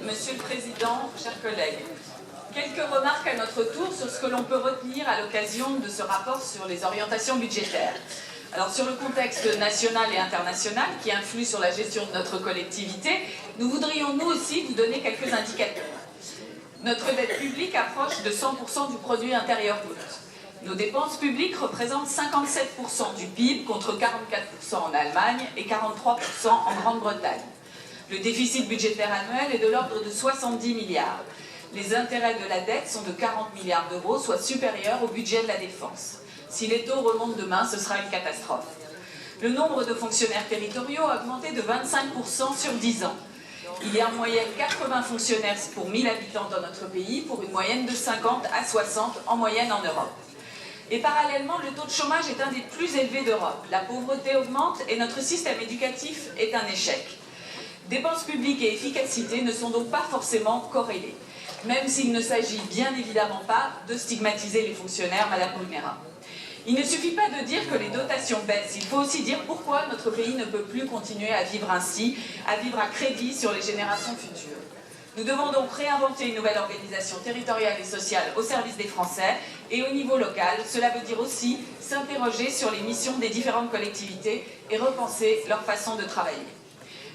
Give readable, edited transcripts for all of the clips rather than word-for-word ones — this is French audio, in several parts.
Monsieur le Président, chers collègues, quelques remarques à notre tour sur ce que l'on peut retenir à l'occasion de ce rapport sur les orientations budgétaires. Alors sur le contexte national et international qui influe sur la gestion de notre collectivité, nous voudrions nous aussi vous donner quelques indicateurs. Notre dette publique approche de 100% du produit intérieur brut. Nos dépenses publiques représentent 57% du PIB contre 44% en Allemagne et 43% en Grande-Bretagne. Le déficit budgétaire annuel est de l'ordre de 70 milliards. Les intérêts de la dette sont de 40 milliards d'euros, soit supérieurs au budget de la défense. Si les taux remontent demain, ce sera une catastrophe. Le nombre de fonctionnaires territoriaux a augmenté de 25% sur 10 ans. Il y a en moyenne 80 fonctionnaires pour 1000 habitants dans notre pays, pour une moyenne de 50 à 60 en moyenne en Europe. Et parallèlement, le taux de chômage est un des plus élevés d'Europe. La pauvreté augmente et notre système éducatif est un échec. Dépenses publiques et efficacité ne sont donc pas forcément corrélées, même s'il ne s'agit bien évidemment pas de stigmatiser les fonctionnaires, Madame Brunera. Il ne suffit pas de dire que les dotations baissent, il faut aussi dire pourquoi notre pays ne peut plus continuer à vivre ainsi, à vivre à crédit sur les générations futures. Nous devons donc réinventer une nouvelle organisation territoriale et sociale au service des Français et au niveau local. Cela veut dire aussi s'interroger sur les missions des différentes collectivités et repenser leur façon de travailler.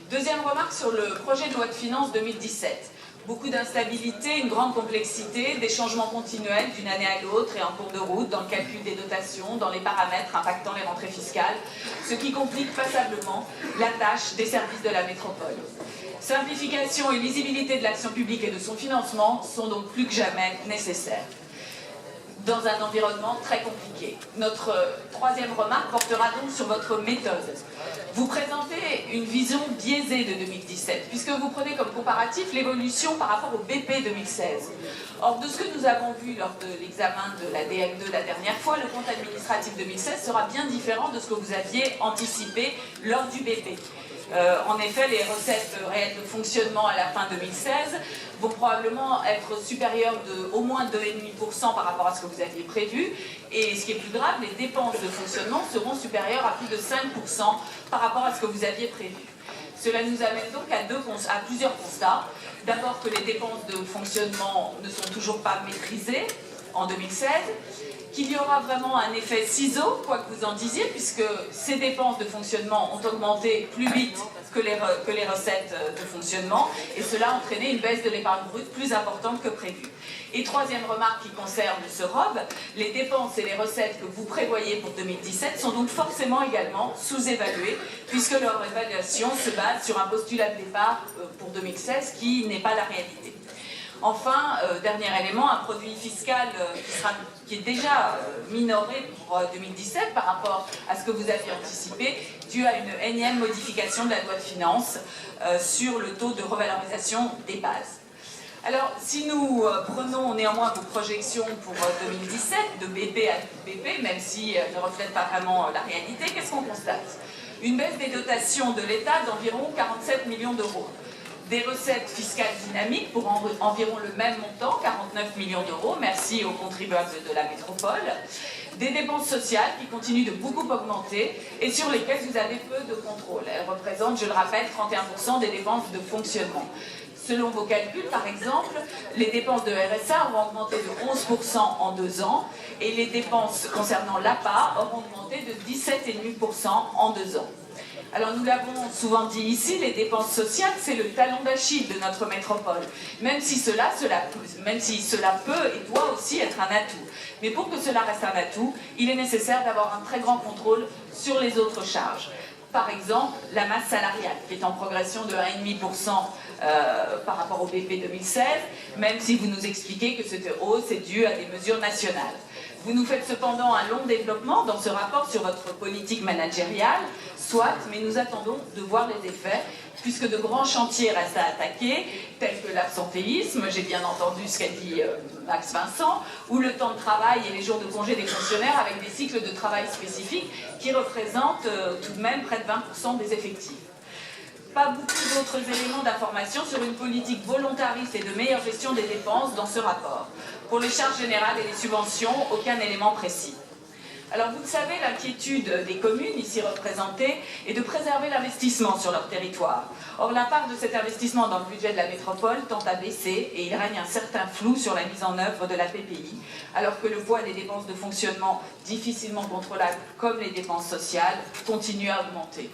Deuxième remarque sur le projet de loi de finances 2017. Beaucoup d'instabilité, une grande complexité, des changements continuels d'une année à l'autre et en cours de route dans le calcul des dotations, dans les paramètres impactant les rentrées fiscales, ce qui complique passablement la tâche des services de la métropole. Simplification et lisibilité de l'action publique et de son financement sont donc plus que jamais nécessaires dans un environnement très compliqué. Notre troisième remarque portera donc sur votre méthode. Vous présentez une vision biaisée de 2017, puisque vous prenez comme comparatif l'évolution par rapport au BP 2016. Or, de ce que nous avons vu lors de l'examen de la DM2 la dernière fois, le compte administratif 2016 sera bien différent de ce que vous aviez anticipé lors du BP. En effet, les recettes réelles de fonctionnement à la fin 2016 vont probablement être supérieures de au moins 2,5% par rapport à ce que vous aviez prévu. Et ce qui est plus grave, les dépenses de fonctionnement seront supérieures à plus de 5% par rapport à ce que vous aviez prévu. Cela nous amène donc à plusieurs constats. D'abord que les dépenses de fonctionnement ne sont toujours pas maîtrisées en 2016, qu'il y aura vraiment un effet ciseau, quoi que vous en disiez, puisque ces dépenses de fonctionnement ont augmenté plus vite que les recettes de fonctionnement, et cela a entraîné une baisse de l'épargne brute plus importante que prévu. Et troisième remarque qui concerne ce ROB, les dépenses et les recettes que vous prévoyez pour 2017 sont donc forcément également sous-évaluées, puisque leur évaluation se base sur un postulat de départ pour 2016 qui n'est pas la réalité. Enfin, dernier élément, un produit fiscal qui est déjà minoré pour 2017 par rapport à ce que vous aviez anticipé, dû à une énième modification de la loi de finances sur le taux de revalorisation des bases. Alors, si nous prenons néanmoins vos projections pour 2017, de BP à BP, même si elles ne reflètent pas vraiment la réalité, qu'est-ce qu'on constate? Une baisse des dotations de l'État d'environ 47 millions d'euros. Des recettes fiscales dynamiques pour environ le même montant, 49 millions d'euros, merci aux contribuables de la métropole. Des dépenses sociales qui continuent de beaucoup augmenter et sur lesquelles vous avez peu de contrôle. Elles représentent, je le rappelle, 31% des dépenses de fonctionnement. Selon vos calculs, par exemple, les dépenses de RSA auront augmenté de 11% en 2 ans et les dépenses concernant l'APA auront augmenté de 17,5% en 2 ans. Alors nous l'avons souvent dit ici, les dépenses sociales, c'est le talon d'Achille de notre métropole, même si cela peut et doit aussi être un atout. Mais pour que cela reste un atout, il est nécessaire d'avoir un très grand contrôle sur les autres charges. Par exemple, la masse salariale, qui est en progression de 1,5% par rapport au BP 2016, même si vous nous expliquez que cette hausse est due à des mesures nationales. Vous nous faites cependant un long développement dans ce rapport sur votre politique managériale, soit, mais nous attendons de voir les effets, puisque de grands chantiers restent à attaquer, tels que l'absentéisme, j'ai bien entendu ce qu'a dit Max Vincent, ou le temps de travail et les jours de congé des fonctionnaires avec des cycles de travail spécifiques qui représentent tout de même près de 20% des effectifs. Pas beaucoup d'autres éléments d'information sur une politique volontariste et de meilleure gestion des dépenses dans ce rapport. Pour les charges générales et les subventions, aucun élément précis. Alors vous le savez, l'inquiétude des communes ici représentées est de préserver l'investissement sur leur territoire. Or la part de cet investissement dans le budget de la métropole tend à baisser et il règne un certain flou sur la mise en œuvre de la PPI, alors que le poids des dépenses de fonctionnement difficilement contrôlables comme les dépenses sociales continue à augmenter.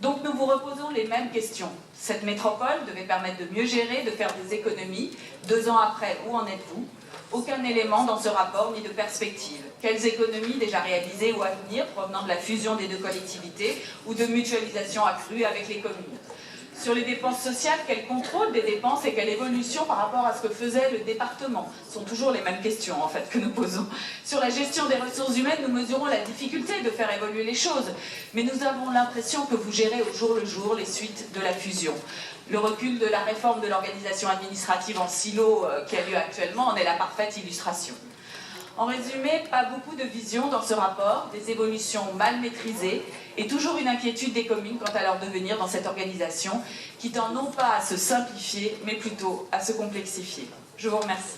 Donc nous vous reposons les mêmes questions. Cette métropole devait permettre de mieux gérer, de faire des économies. 2 ans après, où en êtes-vous? Aucun élément dans ce rapport ni de perspective. Quelles économies déjà réalisées ou à venir provenant de la fusion des 2 collectivités ou de mutualisation accrue avec les communes? Sur les dépenses sociales, quel contrôle des dépenses et quelle évolution par rapport à ce que faisait le département? Ce sont toujours les mêmes questions en fait que nous posons. Sur la gestion des ressources humaines, nous mesurons la difficulté de faire évoluer les choses, mais nous avons l'impression que vous gérez au jour le jour les suites de la fusion. Le recul de la réforme de l'organisation administrative en silo qui a lieu actuellement en est la parfaite illustration. En résumé, pas beaucoup de vision dans ce rapport, des évolutions mal maîtrisées et toujours une inquiétude des communes quant à leur devenir dans cette organisation qui tend non pas à se simplifier, mais plutôt à se complexifier. Je vous remercie.